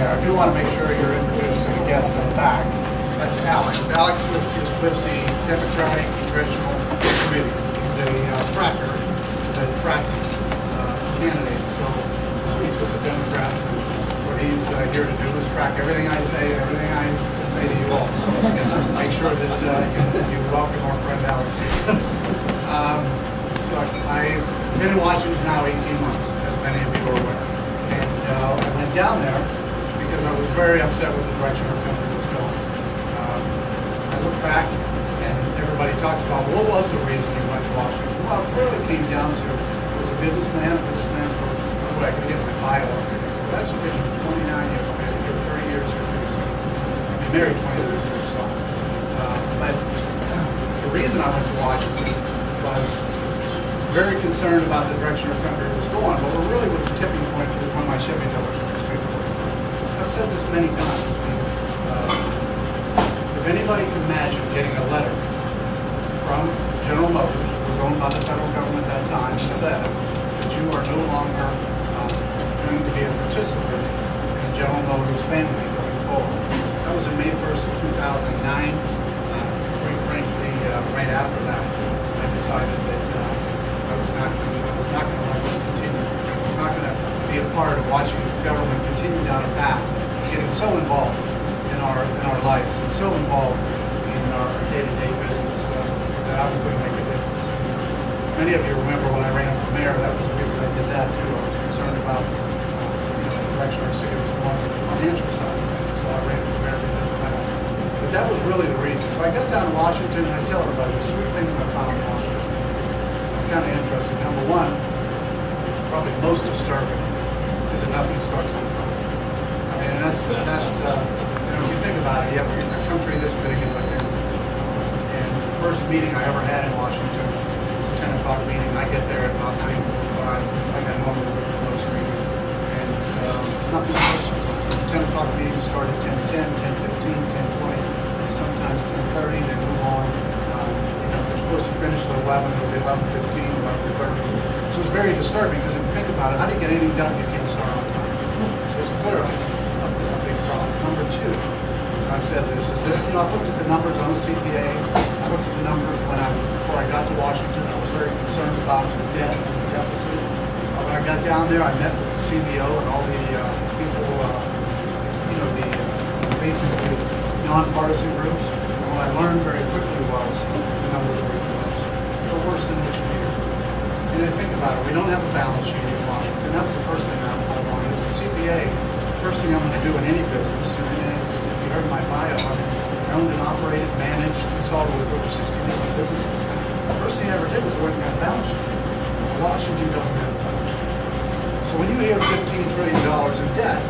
there, I do want to make sure you're introduced to the guest in the back. That's Alex. Alex is with the Democratic Congressional Committee. He's a tracker that tracks candidates. So he's with the Democrats, and what he's here to do is track everything I say and everything I say to you all. So make sure that you welcome our friend Alex here. Look, I've been in Washington now 18 months, as many of you are aware. And I went down there because I was very upset with the direction our country was going. I look back and everybody talks about, well, what was the reason you went to Washington? Well, it clearly came down to, I was a businessman for, by the way, I could get my bio up here. So that's been 29 years, I'm going to get 30 years here pretty soon. I've been married 20 years or so. But the reason I went to Washington was very concerned about the direction our country was going, but what really was the tipping point was when my Chevy dealership was taken over. I've said this many times. If anybody can imagine getting a letter from General Motors, who was owned by the federal government at that time, and said that you are no longer going to be a participant in the General Motors family going forward. That was on May 1st of 2009. Quite frankly, right after that, I decided that I was not going to let this continue. I was not going to be a part of watching government continue down a path, getting so involved in our lives and so involved in our day-to-day business that I was going to make a difference. Many of you remember when I ran for mayor, that was the reason I did that too. I was concerned about the direction our city was going on the financial side of things, so I ran for mayor because of that. But that was really the reason. So I got down to Washington and I tell everybody there's three things I found in Washington. It's kind of interesting. Number one, probably most disturbing, is that nothing starts on time. I mean, and that's if you think about it, you have a country this big, and the first meeting I ever had in Washington was a 10 o'clock meeting. I get there at about 9:45, like I normally would for those meetings, and nothing starts on time. The 10 o'clock meetings start at 10:10, 10:15, 10:20, sometimes 10:30, they move on. They're supposed to finish at 11, it'll be 11:15, 11:30. So it's very disturbing because if you think about it, how do you get anything done if you can't start on time? So it's clearly a big problem. Number two, I said this is that, I looked at the numbers on the CPA. I looked at the numbers before I got to Washington. I was very concerned about the debt and the deficit. When I got down there, I met with the CBO and all the people, basically nonpartisan groups. And what I learned very quickly was the numbers were worse. They were worse than what you hear. And then think about it. We don't have a balance sheet in Washington. That was the first thing I wanted. As a CPA, the first thing I'm going to do in any business, and if you heard my bio, I owned and operated, managed, consulted with over 60 different businesses. The first thing I ever did was I went and got a balance sheet. Washington doesn't have a balance sheet. So when you hear $15 trillion in debt,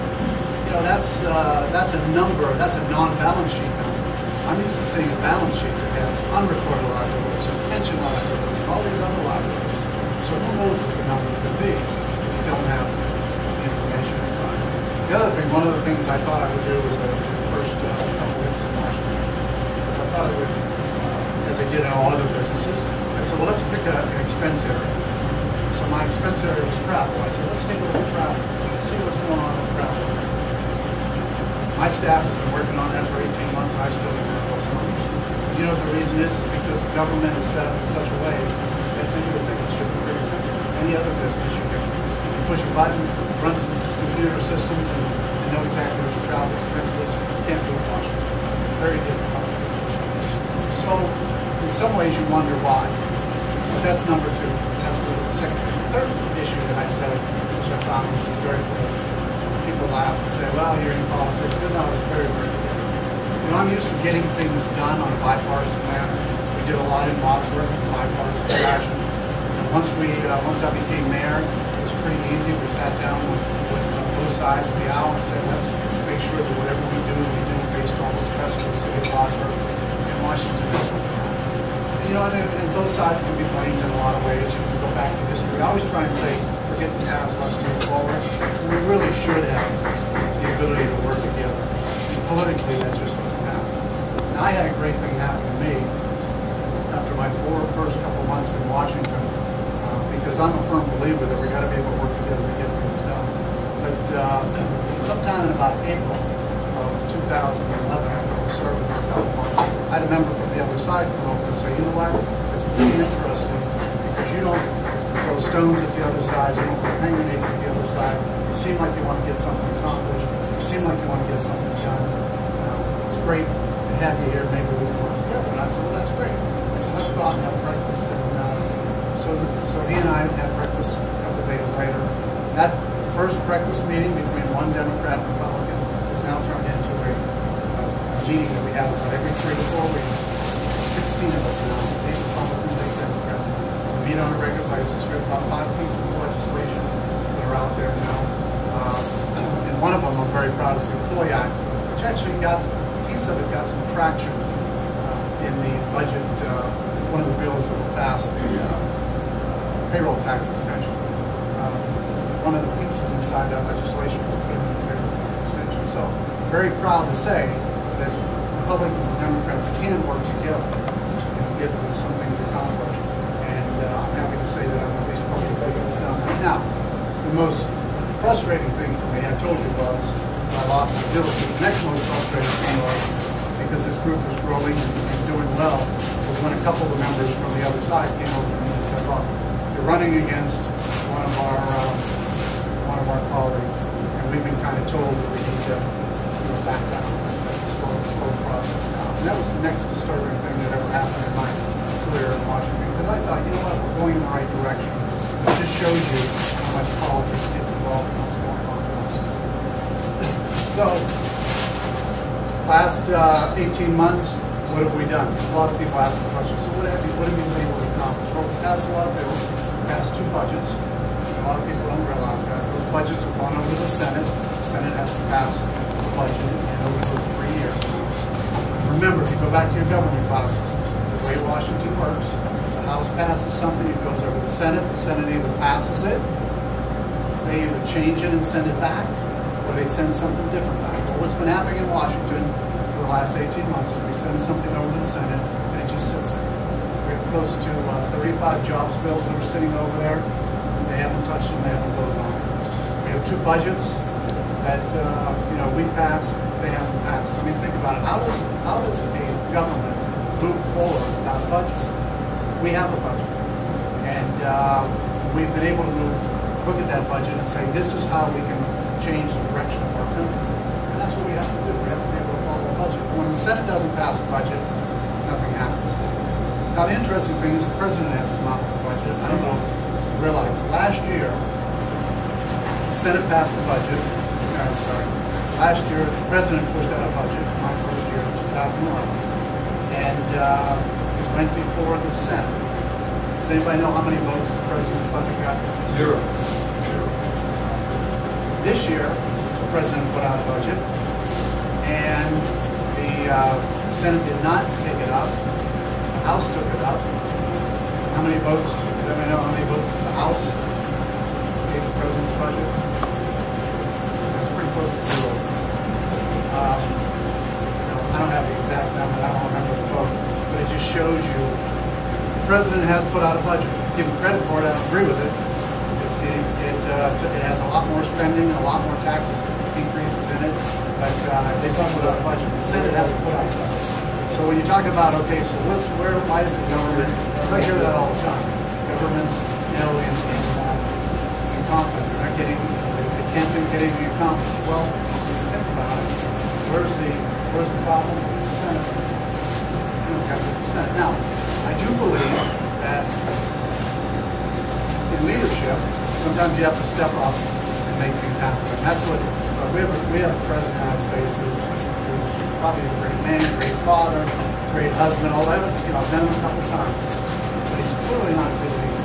that's a number, that's a non-balance sheet number. I'm used to seeing a balance sheet that has unrecorded liabilities, pension liabilities, and all these other liabilities. So who knows what the number could be if you don't have the information in front. The other thing, one of the things I thought I would do was the first couple weeks in Washington, because I thought I would, as I did in all other businesses, I said, well, let's pick an expense area. So my expense area was travel. I said, let's take a look at travel. Let's see what's going on with travel. My staff has been working on that for 18 months, and I still don't have those numbers. You know what the reason is? It's because the government is set up in such a way that many would think it should be pretty simple. Any other business, you can push a button, run some computer systems, and know exactly what your travel expense is. You can't do it in Washington. Very difficult. So, in some ways, you wonder why. But that's number two. That's the second thing. The third issue that I said, which I found was very clear. People laugh and say, well, you're in politics. No, it's very, very different. I'm used to getting things done on a bipartisan manner. We did a lot in Wadsworth in a bipartisan fashion. And once I became mayor, it was pretty easy. We sat down with both sides of the aisle and said, let's make sure that whatever we do based on what's best for the city of Wadsworth and Washington doesn't happen. And both sides can be blamed in a lot of ways. You can go back to history. I always try and say, forget the past, let's move forward. We really should have the ability to work together. And politically, that just doesn't happen. And I had a great thing happen to me after my first couple months in Washington, because I'm a firm believer that we got to be able to work together to get things done. But sometime in about April of 2011, after I was serving for a couple months, I had a member from the other side come over and say, you know what, it's pretty interesting because you don't throw stones at the other side, you don't throw hand grenades at the other side, you seem like you want to get something accomplished, you seem like you want to get something done. It's great to have you here, maybe we can work together. And I said, well, that's great. I said, let's go out and have breakfast. And so he and I had breakfast a couple of days later. That first breakfast meeting between one Democrat and Republican is now turned into a meeting that we have about every 3 to 4 weeks. 16 of us now, 8 Republicans, 8 Democrats. We meet on a regular basis. We have about 5 pieces of legislation that are out there now. And one of them I'm very proud is the Employee Act, which actually got some traction in the budget. One of the bills that will pass, the payroll tax extension. One of the pieces inside that legislation was put in the payroll tax extension. So I'm very proud to say that Republicans and Democrats can work together and get some things accomplished. And I'm happy to say that I'm at least probably the biggest done right now. The most frustrating thing for me, I told you, was I lost my ability. The next most frustrating thing was, because this group was growing and doing well, was when a couple of the members from the other side came over to me and said, look, you're running against one of our colleagues, and we've been kind of told that we need to back down, slow the process down. And that was the next disturbing thing that ever happened in my career in Washington, because I thought, you know what, we're going in the right direction. It just shows you how much politics gets involved in what's going on. So, last 18 months, what have we done? A lot of people ask the question, so what have you been able to accomplish? Well, we passed a lot of bills, we passed 2 budgets. A lot of people don't realize that. Those budgets have gone over to the Senate. The Senate hasn't passed the budget in over 3 years. Remember, if you go back to your government classes, the way Washington works, the House passes something, it goes over to the Senate either passes it, they either change it and send it back, or they send something different back. Well, what's been happening in Washington for the last 18 months is we send something over to the Senate, and it just sits there. We have close to 35 jobs bills that are sitting over there. They haven't touched them, they haven't voted on it. We have 2 budgets that we passed, they haven't passed. I mean, think about it. How does a government move forward without a budget? We have a budget. And we've been able to look at that budget and say, this is how we can change the direction of our country. And that's what we have to do. We have to be able to follow a budget. When the Senate doesn't pass a budget, nothing happens. Now, the interesting thing is the President has come out with a budget. I don't know if you realize, last year, the Senate passed the budget. Last year, the President pushed out a budget, my first year in 2011, and it went before the Senate. Does anybody know how many votes the President's budget got? 0. This year, the President put out a budget, and the Senate did not take it up. The House took it up. How many votes? Does anybody know how many votes the House gave the President's budget? That's pretty close to 0. I don't have the exact number. I don't remember the vote, but it just shows you the President has put out a budget. Give him credit for it. I don't agree with it. It has a lot more spending and a lot more tax increases in it, but they still put out a budget. The Senate hasn't put out a budget. So when you talk about, okay, so why is it government? Because I hear that all the time. Government's, in conflict. They're not getting, they can't get anything accomplished. Well, if you think about it, where's the problem? It's the Senate. You don't have the Senate. Now, I do believe that in leadership, sometimes you have to step up and make things happen. And that's what we have a president of the United States who's probably a great man, a great father, great husband, all that. I've met him a couple times. But he's clearly not a good leader.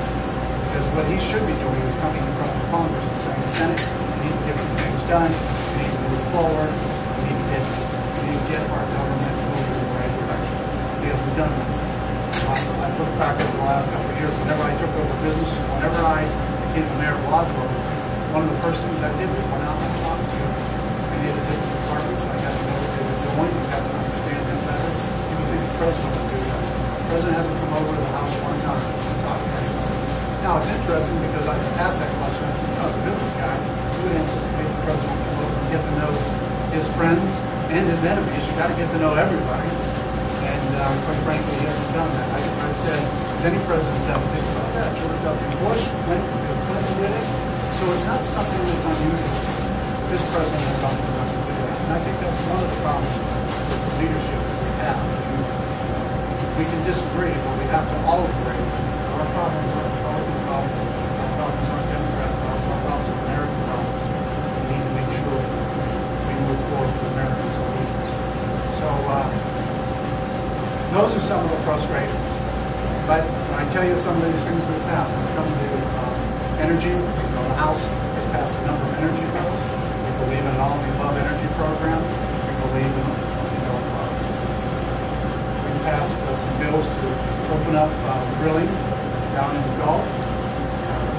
Because what he should be doing is coming in front of Congress and saying, Senate, we need to get some things done, we need to move forward, we need to get our government moving in the right direction. He hasn't done that. I look back over the last couple of years, whenever I took over businesses, whenever I became the mayor of Wadsworth, one of the first things I did was went out and talked to many of the different departments. I got to know what they were doing, you got to understand them better. You would think the president would do that. The president hasn't come over to the house one time to talk to anybody. Now, it's interesting because I asked that question. I said, you know, as a business guy, you would anticipate the president to come over and get to know his friends and his enemies. You got to get to know everybody. And quite frankly, he hasn't done that. I said, has any president done things like that? George W. Bush, Clinton did it. So it's not something that's unusual. This president has often done to do that. And I think that's one of the problems with the leadership that we have. We can disagree, but we have to all agree. Our problems aren't Republican problems. Our problems aren't Democrat problems. Our problems are American problems. We need to make sure we move forward with American solutions. So those are some of the frustrations. But when I tell you some of these things we've passed, when it comes to energy, the House has passed a number of energy bills. We believe in an all-of-the-above energy program. We believe in, we passed some bills to open up drilling down in the Gulf.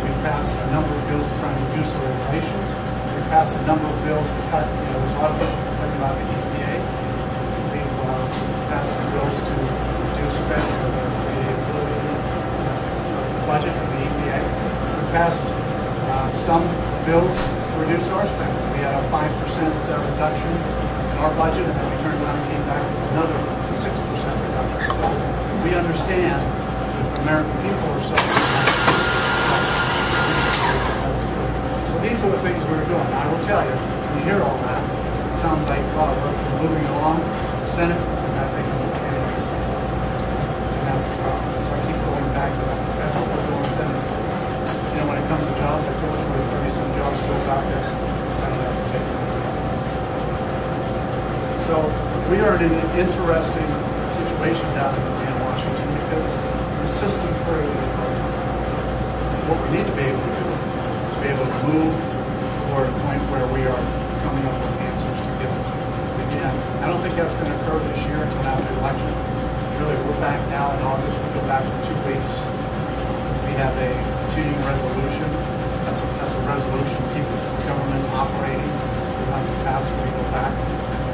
We've passed a number of bills to try and reduce our regulations. We've passed a number of bills to cut, there's a lot of people talking about the EPA. We've passed some bills to reduce spend for the budget of the EPA. We've passed some bills to reduce our spending. We had a 5% reduction in our budget, and then we turned around and came back with another 6% reduction. So we understand that the American people are suffering. So these are the things we're doing. I will tell you, when you hear all that, it sounds like, wow, we're moving along. The Senate is not taking a look at any of this stuff. And that's the problem. So I keep going back to that. That's what we're doing with Senate. When it comes to jobs, I told you we have 30-some jobs bills out there. The Senate hasn't taken this up. So we are in an interesting situation down in Washington because the system clearly is broken. What we need to be able to do is be able to move toward a point where we are coming up with answers to give it to. Again, I don't think that's going to occur this year until after the election. Really, we're back now in August. We go back for 2 weeks. We have a continuing resolution. That's a resolution to keep the government operating. We have to pass when we go back.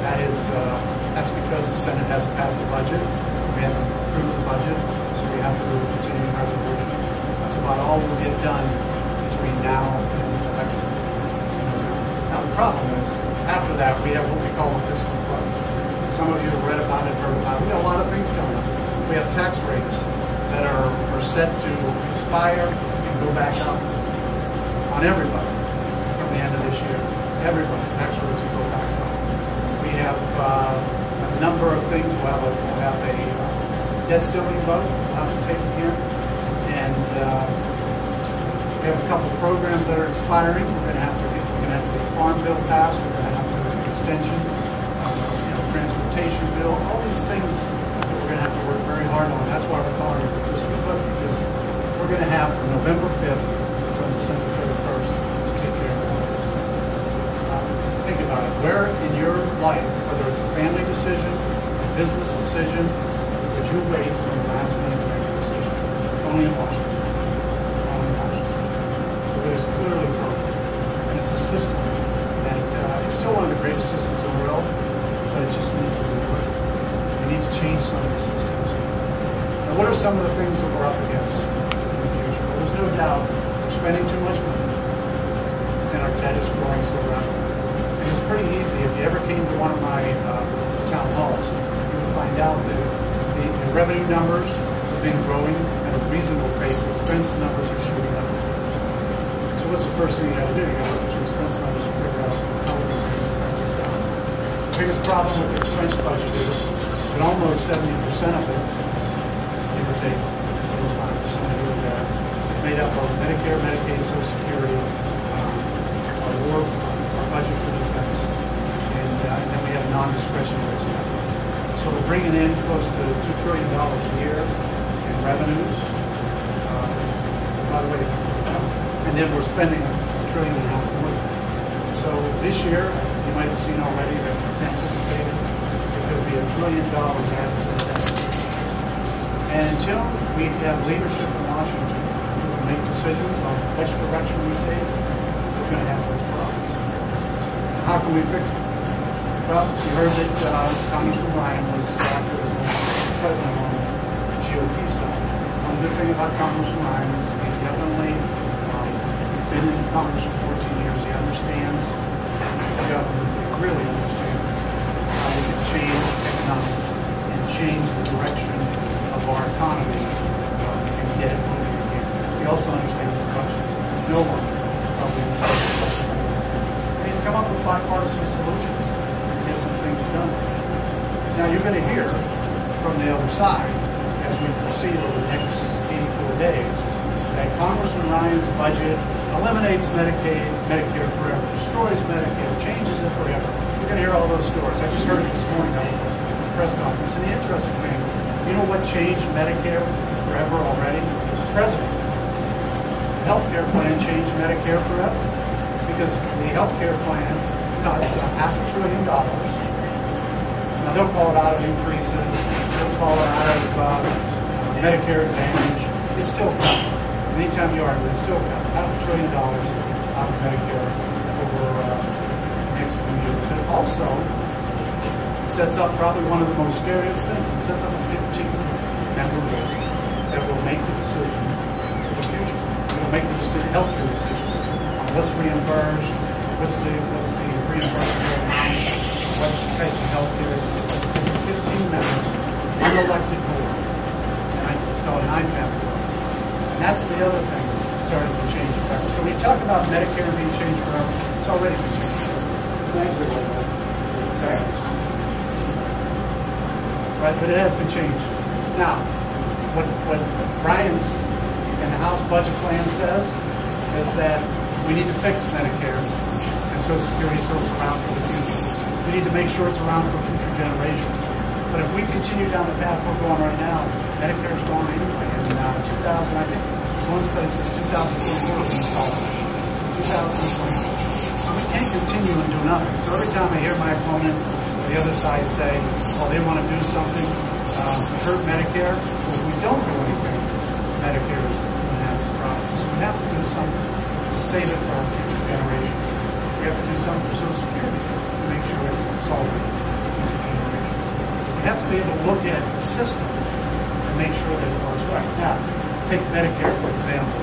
That's because the Senate hasn't passed the budget. We haven't approved the budget, so we have to do a continuing resolution. That's about all we'll get done between now and the election. Now the problem is, after that, we have what we call the fiscal club. Some of you have read about it, heard about it. We have a lot of things coming up. We have tax rates that are set to expire and go back up on everybody from the end of this year. Everybody, tax rates will go back up. We have a number of things. We'll have a debt ceiling vote we'll have to take here. And we have a couple of programs that are expiring. We're going to have to get a farm bill passed. We're going to have to do an extension, transportation bill, all these things we're going to have to work very hard on. That's why we're calling it the fiscal budget, because we're going to have from November 5th until December 31st to take care of all those things. Think about it. Where in your life, whether it's a family decision, a business decision, would you wait until the last minute to make a decision? Only in Washington. Only in Washington. So it is clearly broken. And it's a system that it's still one of the greatest systems in the world, but it just needs to be worked. We need to change some of the systems. Now, what are some of the things that we're up against in the future? Well, there's no doubt we're spending too much money, and our debt is growing so rapidly. And it's pretty easy. If you ever came to one of my town halls, you would find out that the revenue numbers have been growing at a reasonable pace. The expense numbers are shooting up. So what's the first thing you got to do? You got to look at your expense numbers and figure out how we can bring expenses down. The biggest problem with the expense budget is that almost 70% of it, give or take 5% here and there, is made up of Medicare, Medicaid, Social Security, our war, our budget for defense, and then we have non-discretionary spending. So we're bringing in close to $2 trillion a year in revenues. By the way, and then we're spending $1.5 trillion more. So this year, you might have seen already that it's anticipated that there will be $1 trillion added to the deficit. And until we have leadership in Washington who can make decisions on which direction we take, we're going to have those problems. How can we fix it? Well, you heard that Congressman Ryan was active as president on the GOP side. One good thing about Congressman Ryan is he's definitely he's been in Congress for 14 years. He understands the government. He really understands how we can change economics and change the direction of our economy and get it moving again. He also understands the budget. No one probably understands the budget. And he's come up with bipartisan solutions to get some things done. Now you're going to hear from the other side as we proceed over the next 84 days that Congressman Ryan's budget eliminates Medicaid, Medicare forever, destroys Medicare, changes it forever. You're going to hear all those stories. I just heard it this morning. I was at a press conference. And the interesting thing, you know what changed Medicare forever already? The president. The health care plan changed Medicare forever because the health care plan cuts $500 billion. Now they'll call it out of increases, they'll call it out of Medicare Advantage. It's still cut. Anytime you argue, it's still cut. $500 billion out of Medicare over the next few years. It also sets up probably one of the most scariest things. It sets up a 15-member board that will make the decision for the future. It will make the decision, healthcare decisions on what's reimbursed, what's the reimbursement amount, what type of healthcare. It's a 15-member, unelected board. And it's called an IPAP board. And that's the other thing that's starting to change forever. So when you talk about Medicare being changed forever, it's already been changed forever. Sorry. Right, but it has been changed. Now, what Ryan's and the House budget plan says is that we need to fix Medicare and Social Security so it's around for the future. We need to make sure it's around for future generations. But if we continue down the path we're going right now, Medicare's gone anyway. And 2000, I think there's one study that says 2024 is installed. 2024. We can't continue and do nothing. So every time I hear my opponent or the other side say, well, they want to do something to hurt Medicare, well, if we don't do anything, Medicare is going to have its problems. So we have to do something to save it for our future generations. We have to do something for Social Security to make sure it's solvent for future generations. We have to be able to look at the system and make sure that it works right. Now, take Medicare, for example.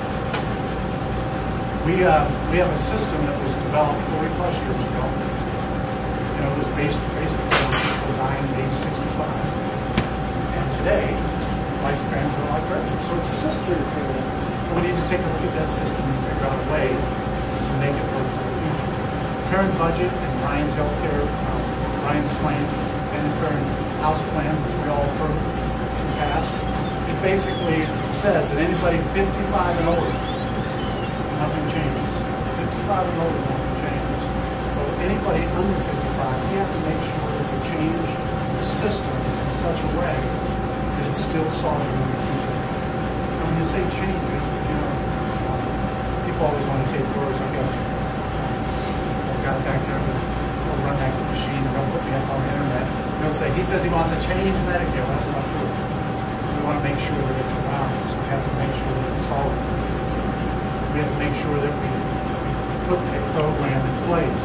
We have a system that was developed 40 plus years ago. You know, it was basically on people dying at age 65. And today, lifespans are a lot greater. So it's a system to figure out. We need to take a look at that system and figure out a way to make it work for the future. The current budget and Ryan's healthcare, Ryan's plan, and the current House plan, which we all approved and passed, it basically says that anybody 55 and older, nothing changes. 55 and older, nothing changes. But with anybody under 55, we have to make sure that we change the system in such a way that it's still solid in the future. And when you say change it, you know, people always want to take words. I've got back there, I'll run that machine and they'll put me up on the internet. They'll say, he says he wants to change Medicare. Well, that's not true. We want to make sure that it's around, so we have to make sure that it's solid for the future. We have to make sure that we put a program in place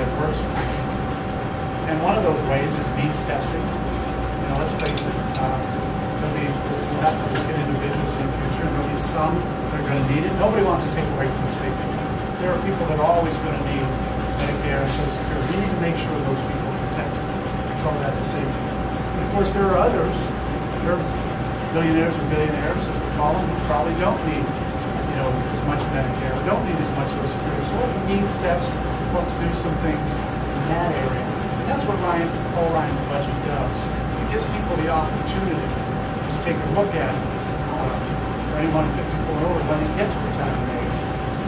that works for the future. And one of those ways is means testing. You know, let's face it, we'll have to look at individuals in the future, and there'll be some that are going to need it. Nobody wants to take away from the safety net. There are people that are always going to need Medicare and Social Security. We need to make sure those people are protected. We call that the safety net. And of course, there are others, there are millionaires or billionaires, as we call them, who probably don't need as much Medicare, we don't need as much Social Security. So we'll have to means test, we'll have to do some things in that area. And that's what Paul Ryan's budget does. It gives people the opportunity to take a look at, for anyone 54 and older, when they get to retirement age,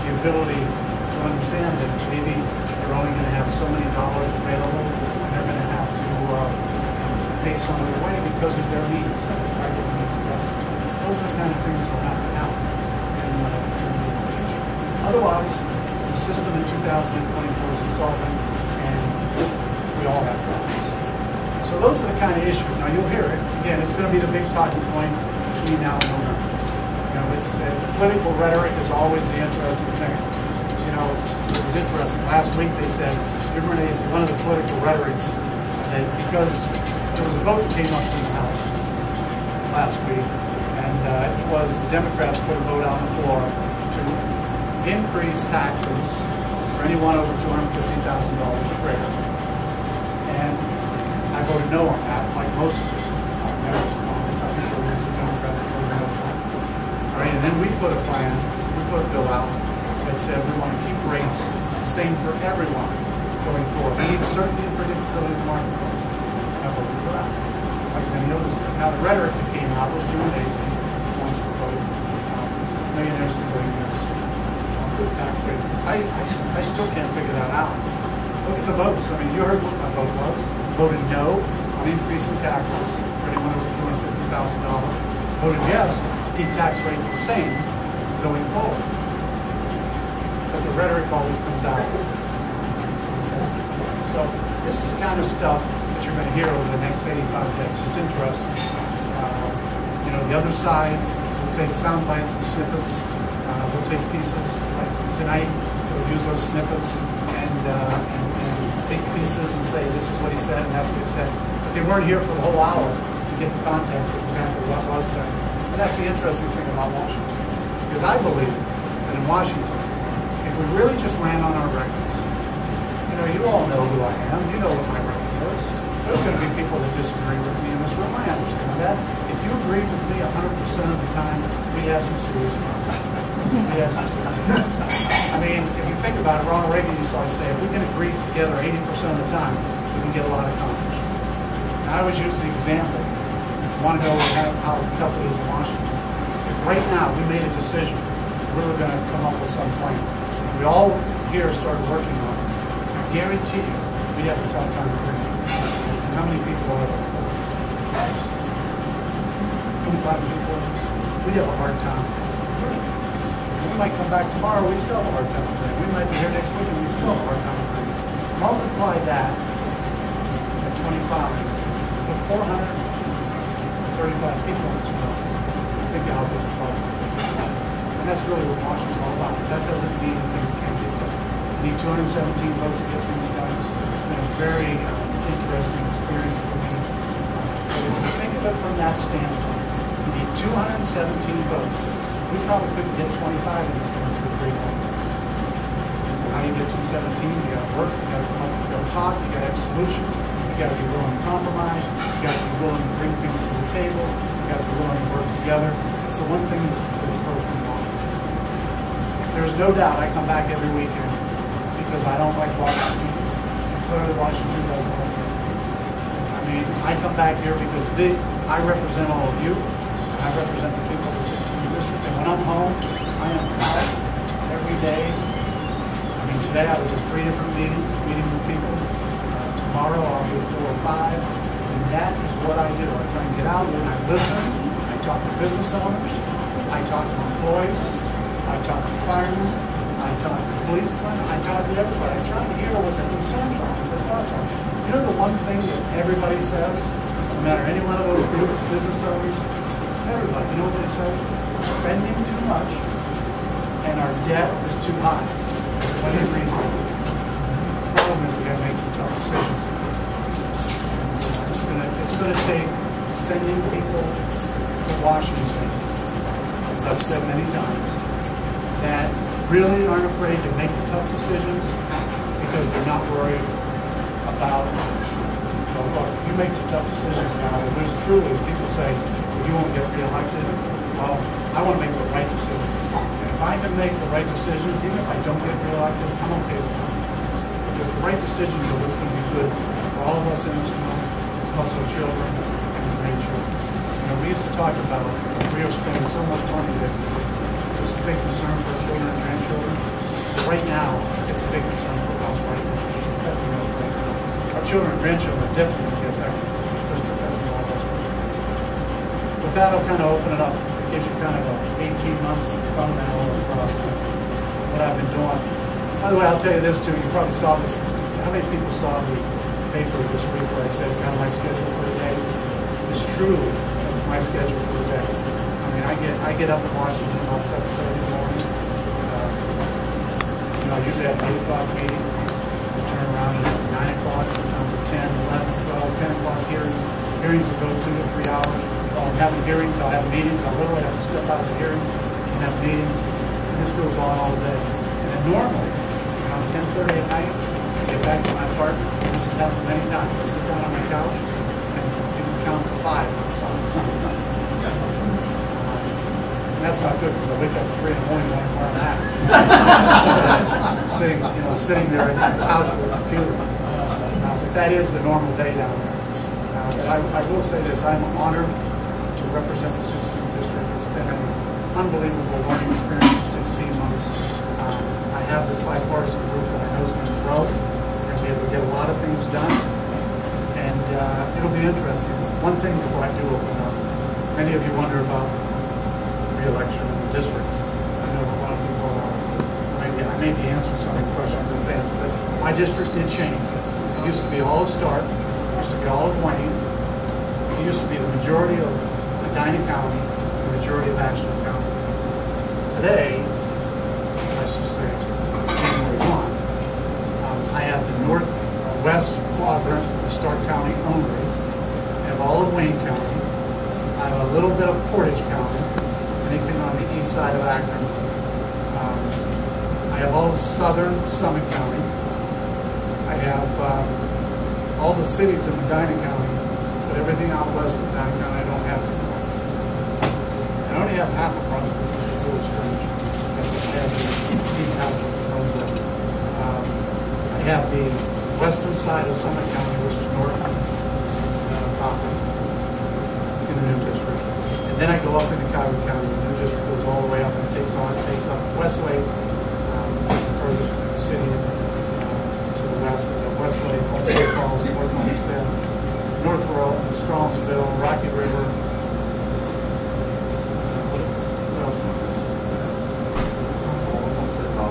the ability to understand that maybe they're only going to have so many dollars available, and they're going to have to pay some of it away because of their needs, regular needs testing. Those are the kind of things that will have to happen. Otherwise, the system in 2024 is insolvent, and we all have problems. So those are the kind of issues. Now you'll hear it. Again, it's going to be the big talking point between now and November. You know, it's the political rhetoric is always the interesting thing. You know, it was interesting. Last week they said, one of the political rhetorics, that because there was a vote that came up in the House last week, and it was the Democrats put a vote on the floor to increase taxes for anyone over $250,000 or greater. And I voted no on that, like most members of Congress. I think there were some Democrats that voted no on that. All right, and then we put a plan, we put a bill out that said we want to keep rates the same for everyone going forward. We need certainty and predictability in the marketplace. I voted for that, like many others did. Now the rhetoric that came out was Jim Macy wants to vote millionaires and billionaires on good tax rates. I still can't figure that out. Look at the votes. I mean, you heard what my vote was. Voted no on increasing taxes for anyone over $250,000. Voted yes to keep tax rates the same going forward. But the rhetoric always comes out. So this is the kind of stuff that you're going to hear over the next 85 days. It's interesting. You know, the other side will take sound bites and snippets. We'll take pieces like tonight. We'll use those snippets and take pieces and say this is what he said and that's what he said. But they weren't here for the whole hour to get the context of exactly what was said. And that's the interesting thing about Washington. Because I believe that in Washington, if we really just ran on our records, you know, you all know who I am. You know what my record is. There's going to be people that disagree with me in this room. I understand that. If you agreed with me 100% of the time, we have some serious problems. We have some serious problems. I mean, if you think about it, Ronald Reagan used to always say, if we can agree together 80% of the time, we can get a lot accomplished. Now, I always use the example. If you want to know how tough it is in Washington, if right now we made a decision, we were going to come up with some plan. We all here started working on it. I guarantee you, we'd have a tough time doing it. And how many people are there? 25 people. We'd have a hard time. We might come back tomorrow, we'd still have a hard time. We might be here next week and we'd still have a hard time. Multiply that at 25, with 435 people in this room. Think of how difficult it is. And that's really what Washington's all about. That doesn't mean that things can't get done. You need 217 votes to get things done. It's been a very interesting experience for me. But if you think of it from that standpoint, you need 217 votes. We probably couldn't get 25 in this room to agree on. How do you get 217? You got to work, you got to come up, you got to talk, you got to have solutions, you got to be willing to compromise, you got to be willing to bring things to the table, you got to be willing to work together. It's the one thing that's broken wrong. There's no doubt I come back every weekend because I don't like Washington. Clearly Washington doesn't like me. I mean, I come back here because I represent all of you. I represent the people of the 16th district. And when I'm home, I am out every day. I mean, today I was at 3 different meetings, meeting with people. Tomorrow I'll be at 4 or 5. And that is what I do. I try and get out and I listen. I talk to business owners. I talk to employees. I talk to firemen. I talk to policemen. I talk to everybody. I try to hear what their concerns are, what their thoughts are. You know the one thing that everybody says, no matter any one of those groups, business owners, everybody, you know what they say? We're spending too much and our debt is too high. Everybody agrees with it. The problem is we got to make some tough decisions. It's going to take sending people to Washington, as I've said many times, that really aren't afraid to make the tough decisions because they're not worried about, well, look, you make some tough decisions now, and there's truly, people say, well, you won't get reelected. Well, I want to make the right decisions. And if I can make the right decisions, even if I don't get reelected, I'm okay with that. Because the right decisions are what's going to be good for all of us in this room, plus our children and the grandchildren. You know, we used to talk about we are spending so much money that there's a big concern for our children and grandchildren. But right now, it's a big concern for us right now. It's affecting us right now. Our children and grandchildren are definitely going to be affected, but it's affecting all of us right now. With that, I'll kind of open it up. It gives you kind of a 18 months thumbnail of what I've been doing. By the way, I'll tell you this too. You probably saw this. How many people saw the paper this week where I said kind of my schedule for the day? It's truly my schedule for the day. I mean, I get up in Washington about 7:30 in the morning. You know, I usually have an 8 o'clock meeting. We turn around at 9 o'clock, sometimes at 10, 11, 12, 10 o'clock hearings. Hearings will go 2 to 3 hours. I'll have hearings, I'll have meetings, I'll literally have to step out of the hearing and have meetings, and this goes on all day. And then normally, around 10:30 at night, I get back to my apartment, and this has happened many times. I sit down on my couch, and you can count to 5 on something. And that's not good, because I wake up at 3 in the morning wondering where I'm at. Sitting there on the couch with a computer. But that is the normal day down there. But I will say this, I'm honored to represent the 16th District. It's been an unbelievable learning experience in 16 months. I have this bipartisan group that I know is going to grow. We're going to be able to get a lot of things done. And it'll be interesting. One thing before I do open up, many of you wonder about re-election in the districts. I know a lot of people, I may be answering some of the questions in advance, but my district did change. It used to be all of Stark, it used to be all of Wayne, it used to be the majority of Medina County, the majority of Ashland County. Today, let's just say January 1, I have the northwest quadrant of Stark County only. I have all of Wayne County. I have a little bit of Portage County, anything on the east side of Akron. I have all of southern Summit County. I have all the cities in Medina County, but everything out west of Medina County I don't have. I only have half of Brunswick, which is really strange. I have the east half of Brunswick. I have the western side of Summit County, which is north of Cochran, in the new district. And then I go up into Cuyahoga County. The new district goes all the way up and takes up Westlake, which is the furthest city to the west. Westlake, Homestead Falls, North Homestead, North Royalton, Strongsville, Rocky River. What else am I missing?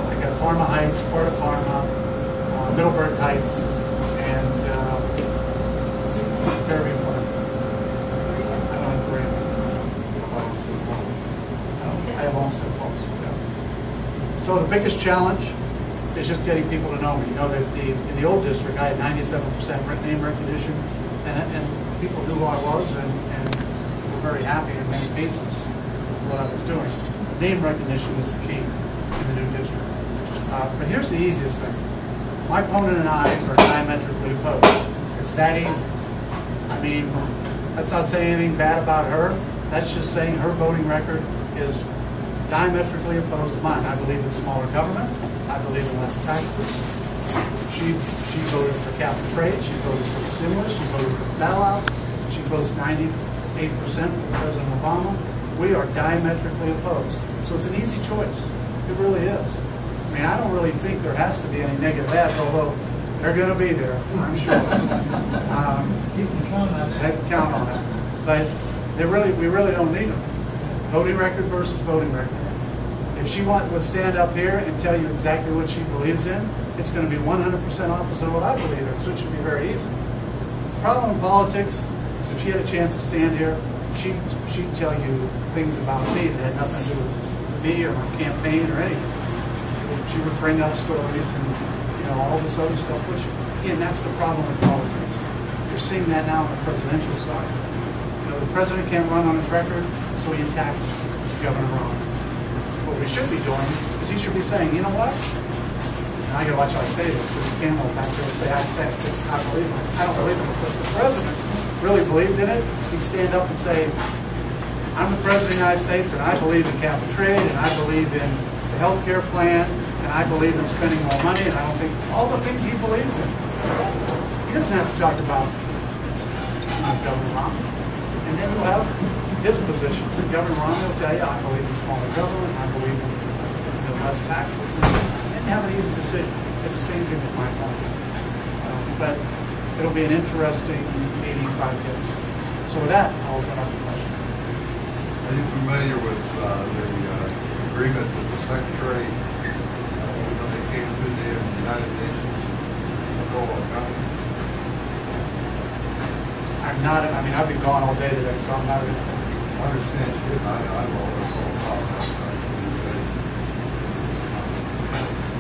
I got Parma Heights, part of Parma, Middleburg Heights, and Fairview Park. I don't have Graham. I have Homestead Falls. Yeah. So the biggest challenge is just getting people to know me. You know, that in the old district, I had 97% name recognition, and people knew who I was, and were very happy in many cases with what I was doing. Name recognition is the key in the new district. But here's the easiest thing. My opponent and I are diametrically opposed. It's that easy. I mean, that's not saying anything bad about her. That's just saying her voting record is diametrically opposed to mine. I believe in smaller government. I believe in less taxes. She voted for cap and trade. She voted for the stimulus. She voted for the bailouts. She votes 98% for President Obama. We are diametrically opposed. So it's an easy choice. It really is. I mean, I don't really think there has to be any negative ads, although they're going to be there, I'm sure. You can count on it. They can count on it. But we really don't need them. Voting record versus voting record. If she would stand up here and tell you exactly what she believes in, it's going to be 100% opposite of what I believe in, so it should be very easy. The problem in politics is if she had a chance to stand here, she'd tell you things about me that had nothing to do with me or my campaign or anything. She would bring up stories and all this other stuff, which, again, that's the problem with politics. You're seeing that now on the presidential side. The president can't run on his record, so he attacks Governor Ron. What we should be doing is he should be saying, you know what? And I gotta watch how I say this, because you can't go back there and say, I believe in this. I don't believe in this. But if the president really believed in it, he'd stand up and say, I'm the president of the United States, and I believe in cap and trade, and I believe in the health care plan, and I believe in spending more money, and I don't think all the things he believes in. He doesn't have to talk about Governor Ron. And then you'll have his positions. And Governor Ron will tell you, I believe in smaller government, I believe in less taxes. And have an easy decision. It's the same thing with my opponent. But it'll be an interesting 85 days. So with that, I'll open up the question. Are you familiar with the agreement with the Secretary when they came to the United Nations control of economy? I'm not, I mean, I've been gone all day today, so I'm not going to. I understand you didn't. I'm always so proud of that.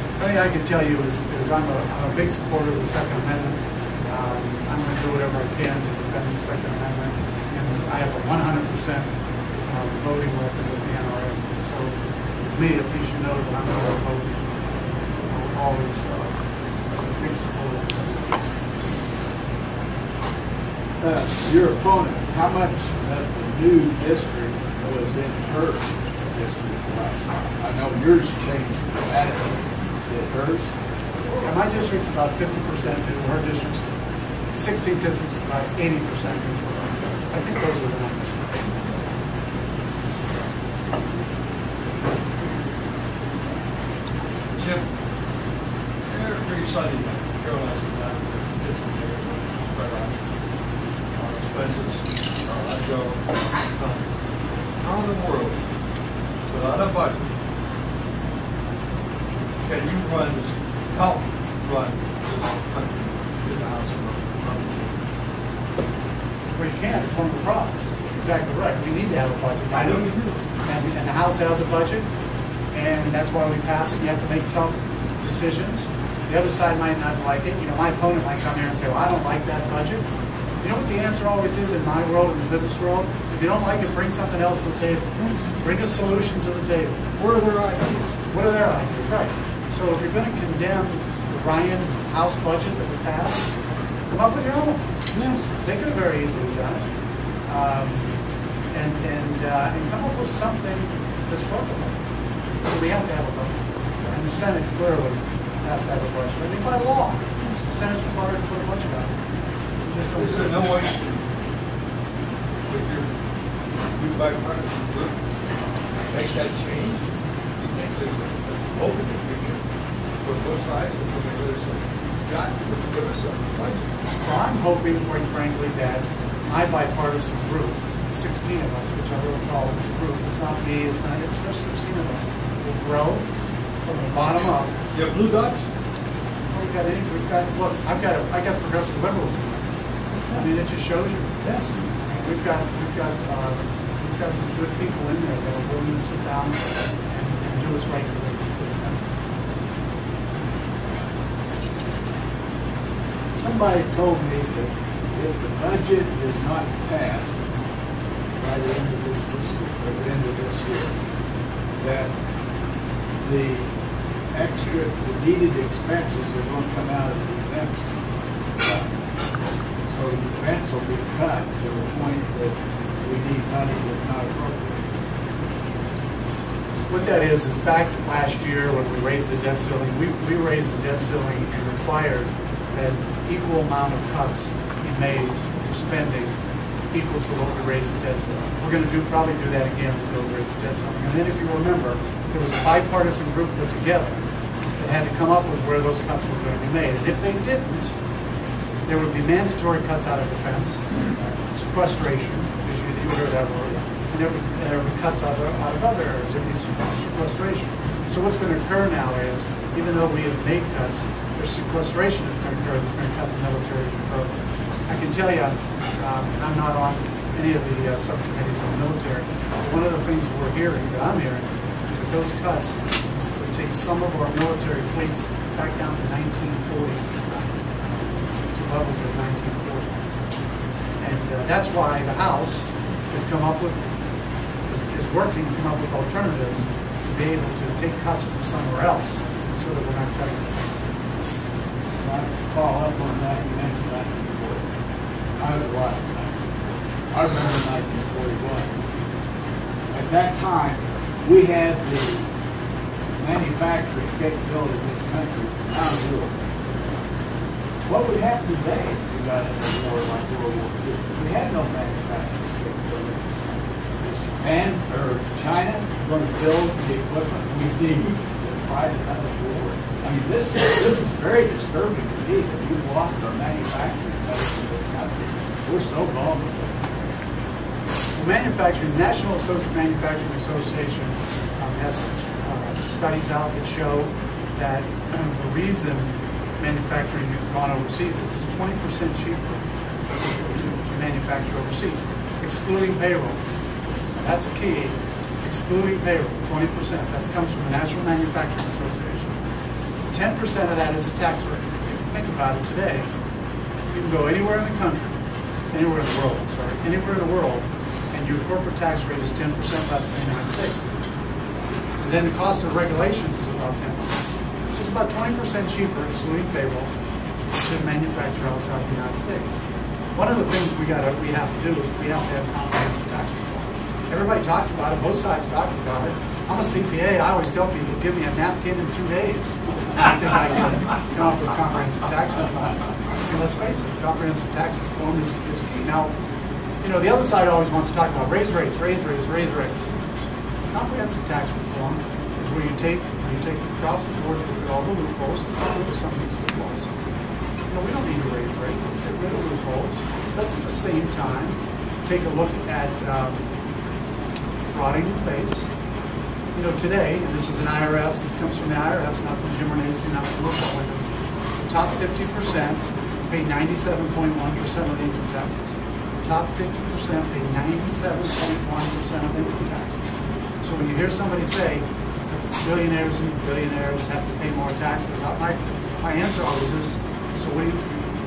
The thing I can tell you is I'm a big supporter of the Second Amendment. I'm going to do whatever I can to defend the Second Amendment. And I have a 100% voting record with the NRA. So me, at least you know that I'm going to vote. I'm always as a big supporter of this. Your opponent, how much of the new district was in her district last time? I know yours changed dramatically. Did hers? Yeah, my district's about 50% new. Her district's 16th district's about 80% new. I think those are the numbers. Jim, every Sunday, Caroline's about did some things spread out on expenses. I go, how in the world, without a budget, can you help run this country in the House of Well, you can. It's one of the problems. Exactly right. We need to have a budget. I know you do. And the House has a budget, and that's why we pass it. You have to make tough decisions. The other side might not like it. You know, my opponent might come here and say, well, I don't like that budget. You know what the answer always is in my world, in the business world? If you don't like it, bring something else to the table. Bring a solution to the table. Where are their ideas? What are their ideas? Right. So if you're going to condemn the Ryan House budget that we passed, come up with your own. They could have very easily done it. And come up with something that's workable. So we have to have a budget. And the Senate clearly has to have a budget. I mean, by law, the Senate's required to put a budget out. Just don't Is there no way to, with your new bipartisan group, make that change? You think there's a open picture for both sides and for the other side? Got to give us a budget. So I'm hoping, quite frankly, that my bipartisan group, 16 of us, which I will call it a group, it's not me, it's just 16 of us, will grow from the bottom up. You have blue dots? Look, I got progressive liberals in there. I mean, it just shows you. Yes. We've got some good people in there that are willing to sit down and do what's right for the country. Somebody told me that if the budget is not passed by the end of this fiscal, or the end of this year, that the needed expenses are going to come out of the defense fund. So the defense will be cut to the point that we need money that's not appropriate. What that is back last year when we raised the debt ceiling, we raised the debt ceiling and required that equal amount of cuts be made to spending equal to what we raised the debt ceiling. We're going to probably do that again when we raise the debt ceiling. And then if you remember, there was a bipartisan group put together that had to come up with where those cuts were going to be made. And if they didn't, there would be mandatory cuts out of defense, sequestration, because you heard that word, and there would be cuts out of other areas. There would be sequestration. So what's going to occur now is, even though we have made cuts, there's sequestration that's going to occur that's going to cut the military even further. I can tell you, and I'm not on any of the subcommittees on the military, one of the things we're hearing, that I'm hearing, is that those cuts would take some of our military fleets back down to 1940. Levels of 1940. And that's why the House has come up with, is working to come up with alternatives to be able to take cuts from somewhere else so that we're not cutting the cuts. I follow up on that, you mentioned 1940. I was alive at that. I remember 1941. At that time, we had the manufacturing capability in this country out of Europe. What would happen today if we got into a war like World War II? We had no manufacturing capabilities. Is Japan or China going to build the equipment we need to fight another war? I mean, this is very disturbing to me that we've lost our manufacturing base in this country. We're so vulnerable. The National Manufacturing Association has studies out that show that the reason manufacturing has gone overseas is it's 20% cheaper to manufacture overseas, excluding payroll. That's a key. Excluding payroll, 20%. That comes from the National Manufacturing Association. 10% of that is a tax rate. If you think about it today, you can go anywhere in the country, anywhere in the world, anywhere in the world, and your corporate tax rate is 10% less than the United States. And then the cost of regulations is about 10%. So it's about 20% cheaper, excluding payroll, to manufacture outside the United States. One of the things we have to do is we have to have comprehensive tax reform. Everybody talks about it, both sides talk about it. I'm a CPA, I always tell people, give me a napkin in 2 days. I think I can come up with comprehensive tax reform. And let's face it, comprehensive tax reform is key. Now, you know, the other side always wants to talk about raise rates, raise rates, raise rates. Comprehensive tax reform is where you take across the board, look at all the loopholes, let's get rid of some of these loopholes. You know, we don't need to raise rates, let's get rid of loopholes. Let's at the same time take a look at rotting in place. You know, today, and this is an IRS, this comes from the IRS, not from Jim Renacci, not from Republicans, the top 50% pay 97.1% of the income taxes. The top 50% pay 97.1% of income taxes. So when you hear somebody say, billionaires and billionaires have to pay more taxes, my answer always is, so what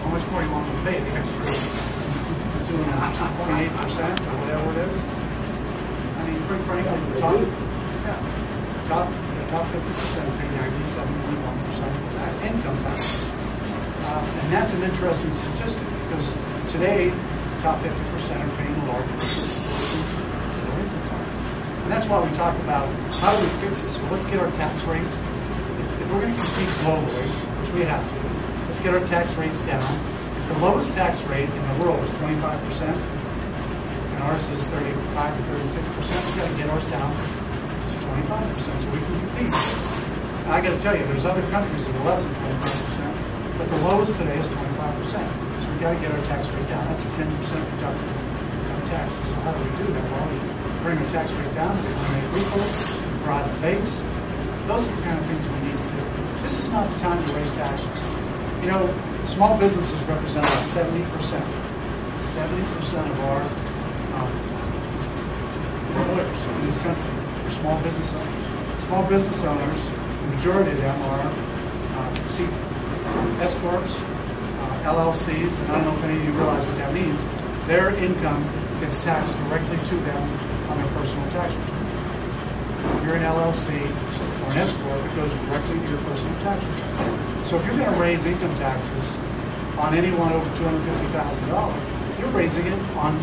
how much more do you want them to pay? The extra 2.8% or whatever it is? I mean, quite frankly, the top 50% pay 97.1% of income taxes. And that's an interesting statistic because today, the top 50% are paying a larger percentage of their income taxes. And that's why we talk about how do we fix this? Well, let's get our tax rates. If we're going to compete globally, which we have to, let's get our tax rates down. If the lowest tax rate in the world is 25%, and ours is 35 to 36%, we've got to get ours down to 25% so we can compete. Now, I got to tell you, there's other countries that are less than 25%, but the lowest today is 25%. So we've got to get our tax rate down. That's a 10% reduction of taxes. So how do we do that? Well, we bring our tax rate down, we eliminate loopholes, broaden the base. Those are the kind of things we need to do. This is not the time to raise taxes. You know, small businesses represent about 70% of our employers in this country are small business owners. Small business owners, the majority of them are S corps, LLCs, and I don't know if any of you realize what that means. Their income gets taxed directly to them on their personal tax return. If you're an LLC or an S corp, it goes directly to your personal tax return. So if you're going to raise income taxes on anyone over $250,000, you're raising it on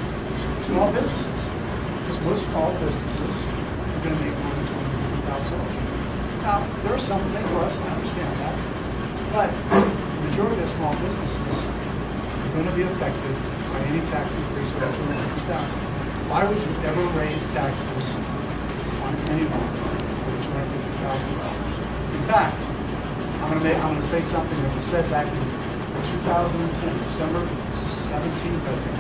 small businesses. Because most small businesses are going to make more than $250,000. Now, there are some that make less, I understand that. But the majority of small businesses are going to be affected by any tax increase over $250,000. Why would you ever raise taxes on anyone over $250,000? In fact, I'm going to say something that was said back in 2010, December 17th, I think,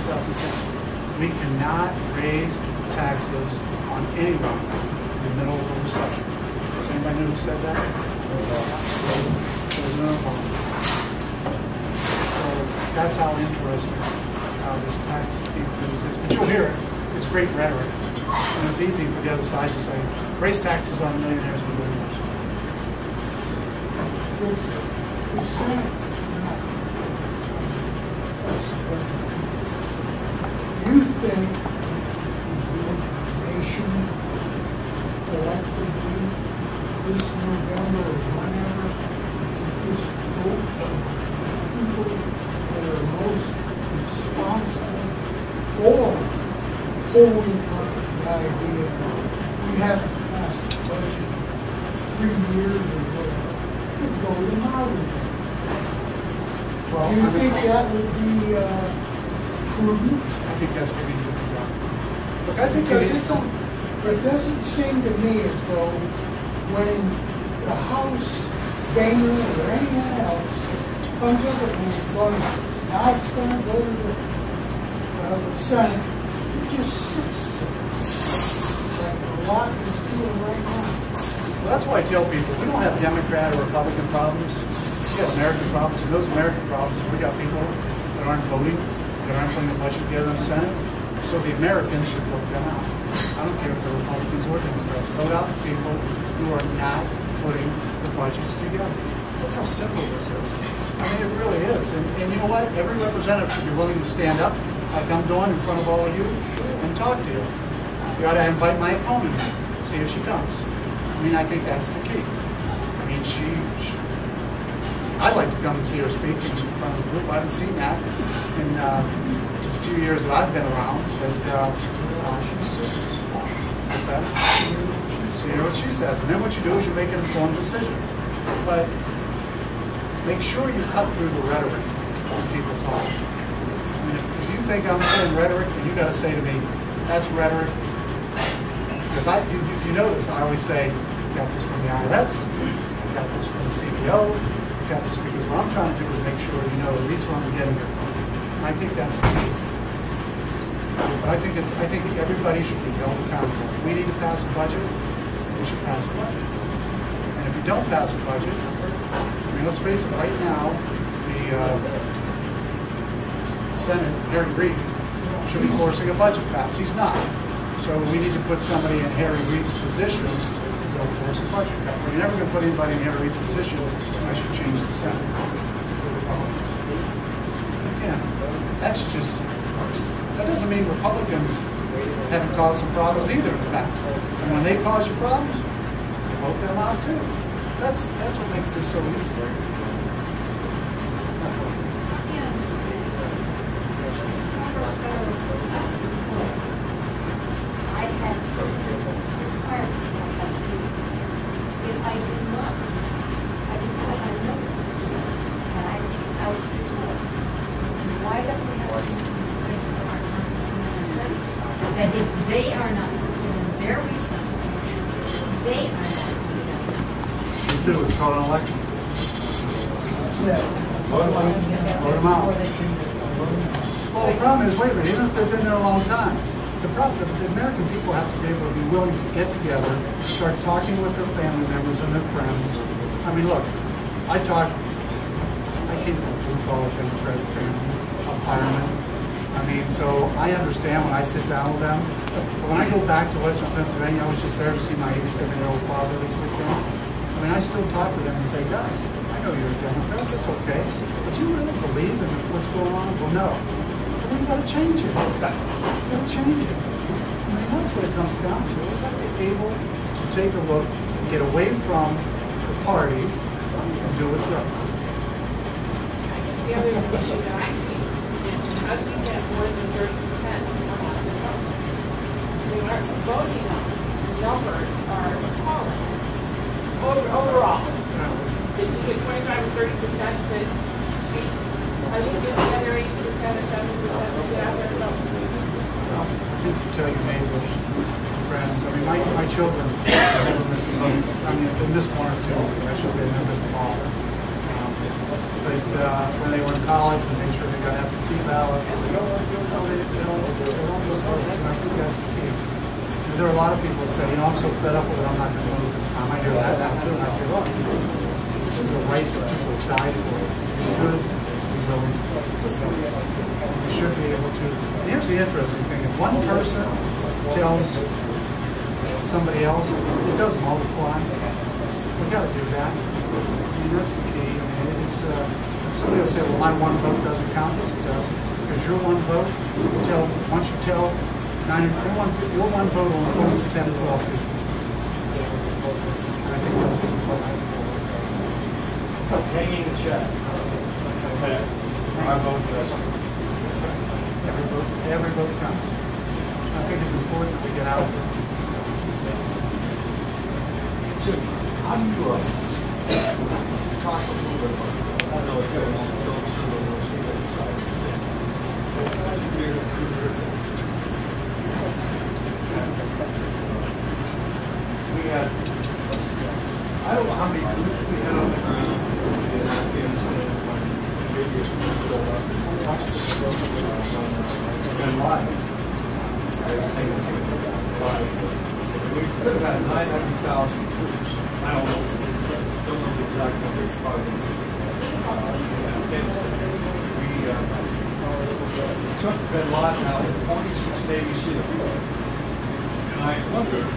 2010. We cannot raise taxes on anyone in the middle of a recession. Does anybody know who said that? President Obama. So that's how interesting this tax increase is. But you'll hear it. It's great rhetoric. And it's easy for the other side to say, raise taxes on millionaires and billionaires. The Senate is not. Do you think the nation collectively this November or whenever this vote of people that are most responsible for holding up the idea that we haven't passed the budget 3 years or whatever, could vote them out again? Well, Do you think that would be prudent? I think that's what needs to be done. Look, I think It doesn't seem to me as though when the House, Boehner, or anyone else comes up with this budget, now it's going to go to the Senate, it just sits there like a lot is doing right now. Well, that's why I tell people, we don't have Democrat or Republican problems. We have American problems, and those American problems, we got people that aren't voting, that aren't putting the budget together in the Senate. So the Americans should vote them out. I don't care if they're Republicans or Democrats. Vote out the people who are not putting the budgets together. That's how simple this is. I mean, it really is. And you know what? Every representative should be willing to stand up like I'm doing in front of all of you, and talk to you. You ought to invite my opponent in, see if she comes. I mean, I think that's the key. I mean, I'd like to come and see her speak in front of the group. I haven't seen that in the few years that I've been around. But what's that? So you know what she says. And then what you do is you make an informed decision. But make sure you cut through the rhetoric when people talk. I mean, if you think I'm saying rhetoric, then you got to say to me, that's rhetoric. Because if you notice, I always say, got this from the IRS, got this from the CEO, got this because what I'm trying to do is make sure you know at least where I'm getting it from. And I think that's the key. But I think everybody should be held accountable. If we need to pass a budget, we should pass a budget. And if you don't pass a budget, I mean, let's face it, right now, the Senate, Harry Reid, should be forcing a budget pass. He's not. So we need to put somebody in Harry Reid's position to go force a budget cut. We're never going to put anybody in Harry Reid's position unless you change the Senate for Republicans. Again, that's just, that doesn't mean Republicans haven't caused some problems either in the past. And when they cause you problems, you vote them out too. That's what makes this so easy. I had certain requirements that I had to use. If I did not, I just put my notes, and I was told, why don't we have something in place for our congressmen that if they are not fulfilling their responsibilities, they are not doing it. You do, it's called an election. Vote them out. Well, the problem is, wait a minute, even if they've been there a long time, the American people have to be able to be willing to get together, start talking with their family members and their friends. I mean, look, I came from a blue-collar Democratic family, a fireman. I mean, so I understand when I sit down with them. But when I go back to Western Pennsylvania, I was just there to see my 87-year-old father this weekend. I mean, I still talk to them and say, guys, I know you're a Democrat, that's okay, but do you really believe in what's going on? Well, no. We've got to change it. We've got to change it. I mean, that's what it comes down to. We've got to be able to take a look, get away from the party, and do what's right. I guess the other issue that I see is how do you get more than 30% on the vote? Our voting numbers are appalling. Overall, if you get 25 or 30% to speak, I think it's the other 80% or 70% to sit out there. Well, I think you tell your neighbors, friends. I mean, my children live in this, in this corner too. I should say they're this small. But when they were in college, we made sure they got absentee ballots. They're on those votes, and I think that's the key. There are a lot of people that say, you know, I'm so fed up with it, I'm not going to vote this time. I hear that now too, and I say, look, this is a right that people died for. You should be willing to vote. You should be able to. And here's the interesting thing: if one person tells somebody else, it does multiply. We got to do that. I mean, that's the key. I mean, it's somebody will say, well, my one vote doesn't count. Yes, it does, because your one vote, once you tell. Your one vote will influence 10 to 12 people. And I think that's what's important. Hanging the check. I vote yes. Every vote counts. I think it's important that we get out of it. Jim, how do you talk a little bit about I know it's going on, don't sure those we had, I don't know how many groups we had on the ground in Afghanistan when maybe it was still up. And live. I think it was live. We could have had 900,000 troops. I don't know the exact numbers in Afghanistan. We took Bin Laden out with 26 Navy SEALs. And I wonder if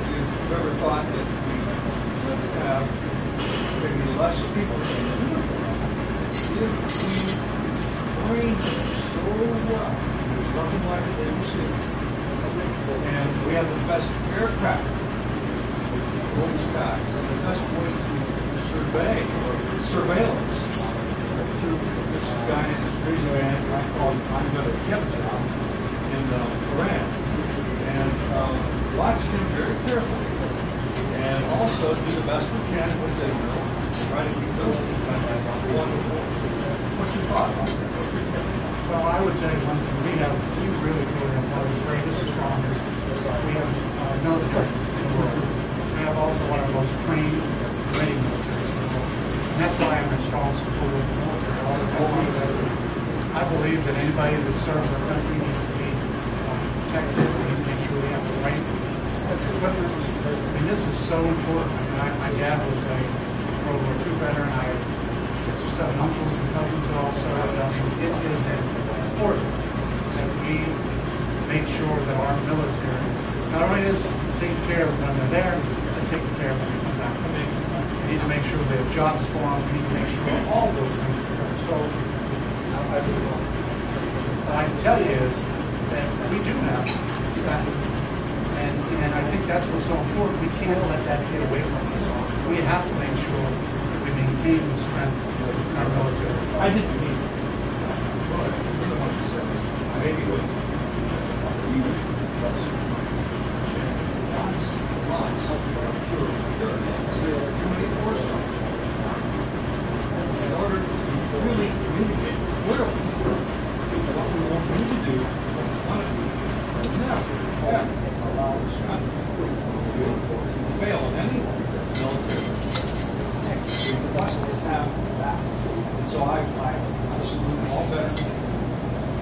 you've ever thought that we would have maybe less people in the uniform if we trained so well. There's nothing like it in the city. And we have the best aircraft, open skies, and the best way to survey or surveillance through this guy in this crazy van I called I'm going to get a job in Iran. And watch him very carefully. And also do the best we can with Israel. Try to keep those two countries wonderful. What's your thought on that? Well, I would tell you one thing, we really feel that one of the greatest, strongest, we have military in the world. We have also one of the most trained, ready militaries in the world. And that's why I'm in strong support of the military. All the military. I believe that anybody that serves our country needs to be protected. We need to make sure we have the right equipment. I mean, this is so important. I mean, my dad was a World War II veteran. I have 6 or 7 uncles and cousins that all served. I mean, it is important that we make sure that our military not only is taking care of when they're there, but taking care of when they come back. We need to make sure we have jobs for them. We need to make sure all those things are done. So, what I can tell you is that we do have that. And I think that's what's so important. We can't let that get away from us. We have to make sure that we maintain the strength in our military. I didn't mean it. Maybe with lots of too many force stops. In order to really communicate clearly what we want you to do, what we want to do, and never allow this country to fail in any military. We must have that. And so I salute all veterans.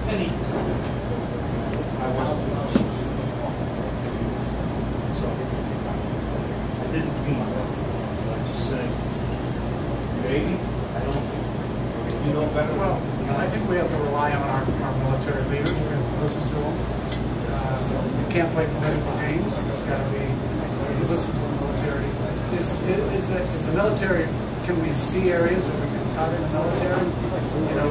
Any I wasn't so I didn't mean that. I just said maybe I don't think you know better. Well, I think we have to rely on our military leaders. We have to listen to them. You can't play political games. It's got to be you listen to the military. Is the military? Can we see areas that we can cut in the military? You know,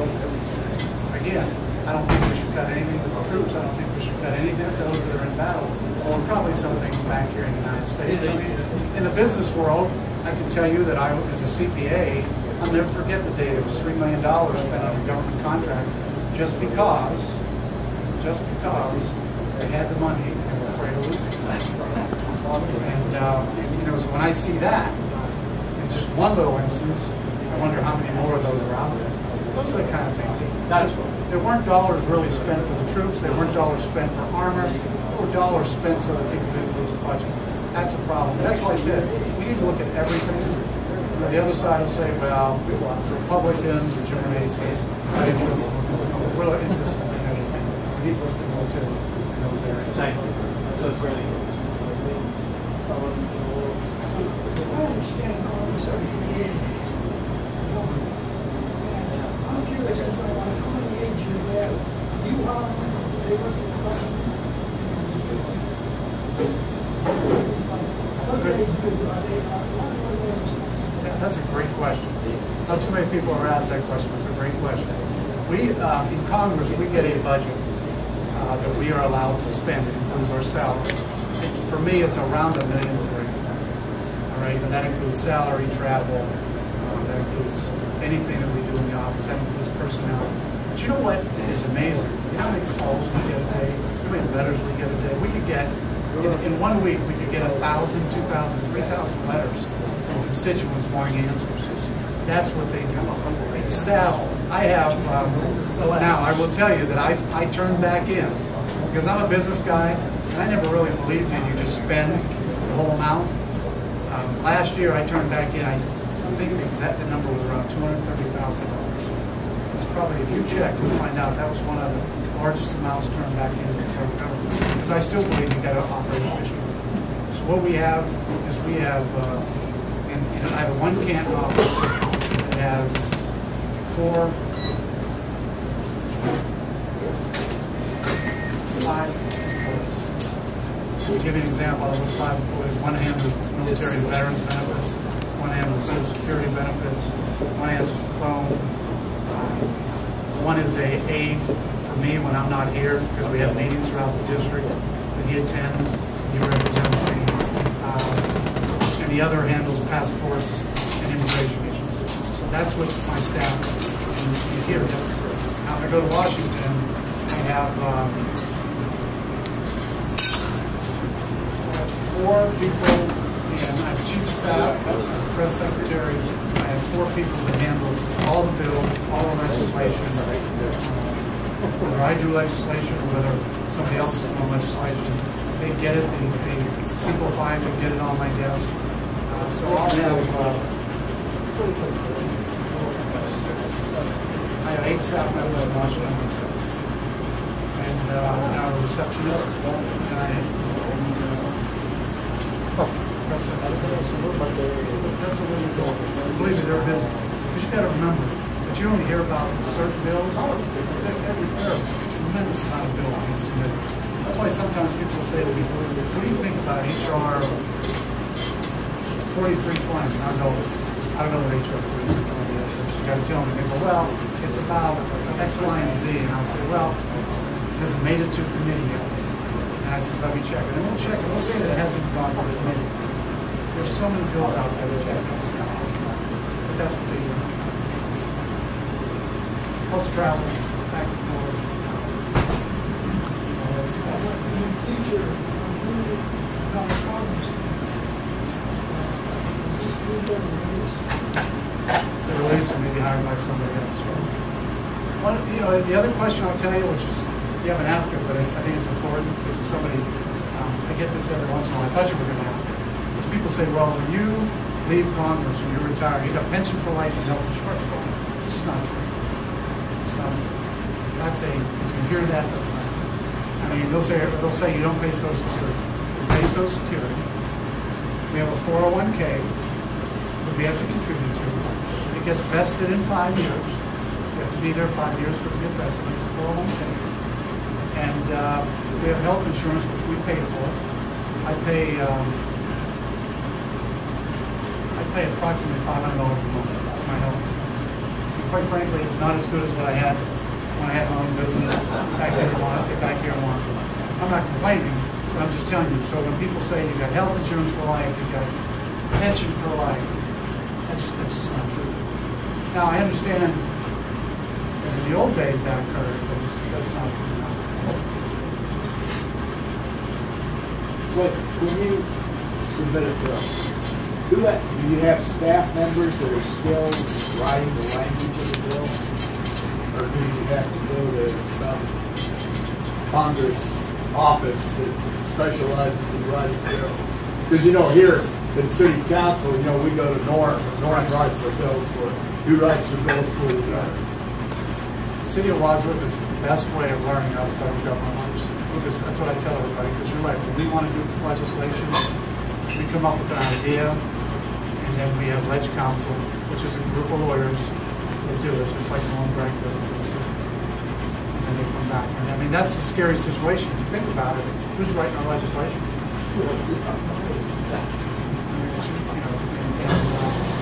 again, I don't think we should cut anything with the troops. I don't think we should cut anything with those that are in battle. Or probably some things back here in the United States. I mean, in the business world, I can tell you that I, as a CPA, I'll never forget the day there was $3 million spent on a government contract just because they had the money and were afraid of losing it. And you know, so when I see that, in just one little instance, I wonder how many more of those are out there. Those are the kind of things. There weren't dollars really spent for the troops. There weren't dollars spent for armor. There were dollars spent so that people didn't lose a budget. That's a problem. That's why I said we need to look at everything. The other side will say, well, Republicans or Jim Macy's are interested. We're interested in everything. We need to look at military in those areas. Thank you. So it's really I understand all the 78. I'm curious about how many age you have. You are they work for the government. That's a great question. Not too many people are asked that question. It's a great question. We, in Congress, we get a budget that we are allowed to spend. It includes our salary. For me, it's around $1.3 million. All right, and that includes salary, travel. That includes anything that we do in the office. That includes personnel. But you know what is amazing? You know how many calls we get a day? How many letters we get a day? We could get, in 1 week, we could get 1,000, 2,000, 3,000 letters from constituents wanting answers. That's what they do. Staff, I have, now I will tell you that I turned back in, because I'm a business guy, and I never really believed in you just spend the whole amount. Last year I turned back in, I think the exact number was around $230,000. It's probably, if you check, you'll find out that was one of the largest amounts turned back into the federal government. Because I still believe you got to operate efficiently. So what we have is we have, I have a one-camp office that has 4, 5 employees. To give you an example, of those 5 employees, one handles military and veterans benefits, one handles social security benefits, one answers the phone, one is a aide for for me when I'm not here, because we have meetings throughout the district that he attends, he represents me. And the other handles passports and immigration issues. So that's what my staff is here. Now, when I go to Washington, I have 4 people, and I have chief of staff, press secretary. I have 4 people that handle all the bills, all the legislation. Whether I do legislation or whether somebody else is doing legislation, they get it, they simplify it, they get it on my desk. So I'll have I have 8 staff members in Washington, myself. And our receptionist, and I have press secretary. So that's what we go. Believe me, they're busy. Because you got to remember that you only hear about certain bills. There are a tremendous amount of bills being submitted. That's why sometimes people say to me, what do you think about HR 4320? I don't know what HR 4320 is. You got to tell me. They go, well, it's about X, Y, and Z. And I'll say, well, has it made it to committee yet? And I said, let me check. And then we'll check it. We'll say that it hasn't gone to the committee. There's so many bills out there that you have to see. But that's what they do. Plus travel, back and forth. That's in the future, not Congress. the release and maybe hired by somebody else. One, the other question I'll tell you, which is, you haven't asked it, but I think it's important, because if somebody, I get this every once in a while, I thought you were going to ask it. Because people say, well, when you leave Congress and you're retired, you got pension for life and health insurance for life. It's just not true. It's not true. That's if you hear that, that's not true. I mean, they'll say you don't pay Social Security. We pay Social Security. We have a 401k that we have to contribute to. It gets vested in 5 years. You have to be there 5 years for it to get vested. It's a 401k. And we have health insurance, which we pay for. I pay approximately $500 a month for my health insurance. And quite frankly, it's not as good as what I had when I had my own business back here in Wadsworth. I'm not complaining, but I'm just telling you. So when people say you've got health insurance for life, you've got pension for life, that's just not true. Now, I understand that in the old days that occurred, but that's not true now. But when you submit a bill, do you have staff members that are skilled writing the language of the bill? Or do you have to go to some Congress office that specializes in writing bills? Because here in City Council, we go to Norm. Norm writes the bills for us. Who writes the bills for you? The City of Wadsworth is the best way of learning how the federal government works. Because that's what I tell everybody. Because you're right. When we want to do legislation, we come up with an idea, and then we have Ledge Council, which is a group of lawyers that do it, just like Norm Bragg does it for the city. And then they come back. And I mean, that's a scary situation. If you think about it, who's writing our legislation?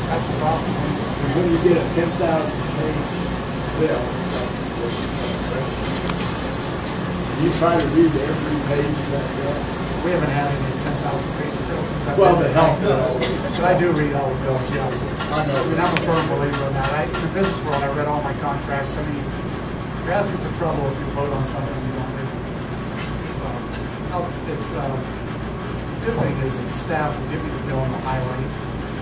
That's the problem. And when you get a 10,000-page bill, you try to read every page of that bill. We haven't had any 10,000-page bills since I've Well, been the help there. bills. But I do read all the bills, yes. I know. I mean, I'm a firm believer in that. In the business world, I read all my contracts. I mean, you're asking for trouble if you vote on something you don't read. So, it's the good thing is that the staff will give me the bill and the highlight.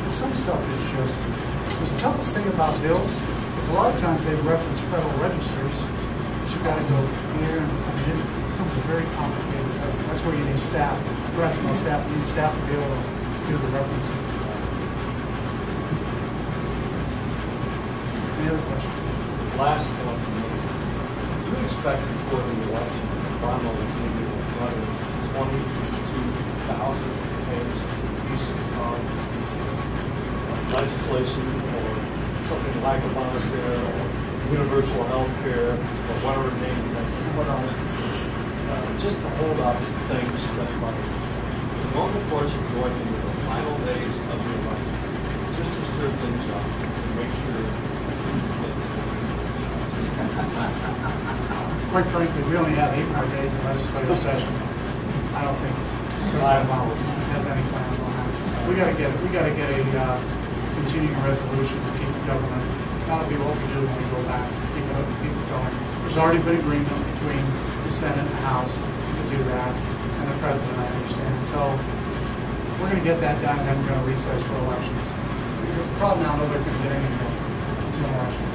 Some stuff is just, the toughest thing about bills is a lot of times they reference federal registers, but you've got to go here, and it becomes a very complicated thing. That's where you need staff. You're asking about staff, you need staff to be able to do the referencing. Any other questions? Last one. Do you expect before the election, Obama will give you another 22,000 piece of legislation or something like Obamacare or universal health care or whatever name you guys put on it, just to hold up things that are the normal course of going into the final days of your life, just to serve things up and make sure. Quite frankly, we only have 8 more days in legislative session. I don't think President Obama has any plans on that. We gotta get a continuing resolution to keep the government. That'll be what we do when we go back, keep it going. There's already been agreement between the Senate and the House to do that, and the President, I understand. So we're gonna get that done, and then we're gonna recess for elections. Because the problem now, nobody's gonna get anything until elections.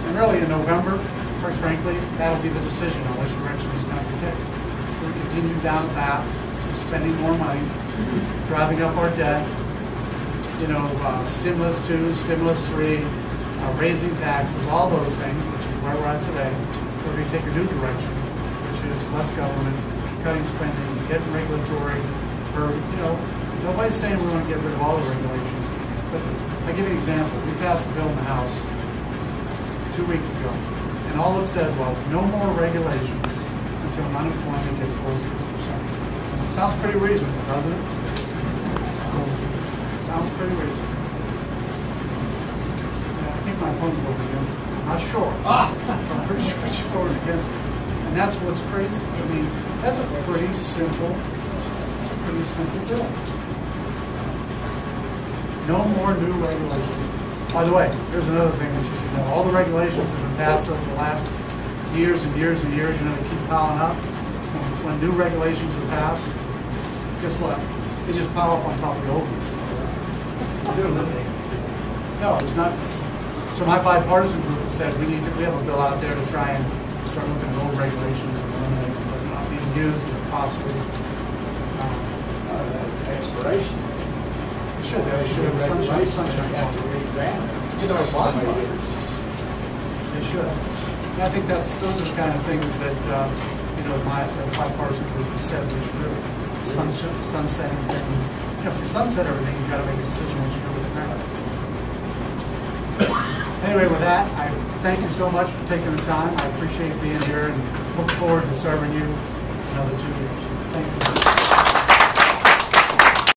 And really, in November, quite frankly, that'll be the decision on which direction this country takes. We continue down the path of spending more money, driving up our debt, stimulus 2, stimulus 3, raising taxes, all those things, which is where we're at today. We're going to take a new direction, which is less government, cutting spending, getting regulatory burden. Nobody's saying we want to get rid of all the regulations. But I'll give you an example. We passed a bill in the House 2 weeks ago, and all it said was no more regulations until unemployment gets below 6%. Sounds pretty reasonable, doesn't it? Sounds pretty reasonable. I think my opponent's voted against it. I'm not sure. I'm pretty sure she voted against it. And that's what's crazy. I mean, that's a pretty simple bill. No more new regulations. By the way, here's another thing that you should know. All the regulations have been passed over the last years and years and years. They keep piling up. When new regulations are passed, guess what? They just pile up on top of the old ones. No, there's not. So my bipartisan group has said we have a bill out there to try and start looking at old regulations and eliminate them, but not being used and costly. Expiration. They should have sunshine laws. They should. And I think those are the kind of things that the bipartisan group has said we should do. Sunsetting things. If you sunset everything, you've got to make a decision what you do with the parents. Anyway, with that, I thank you so much for taking the time. I appreciate being here and look forward to serving you another 2 years. Thank you.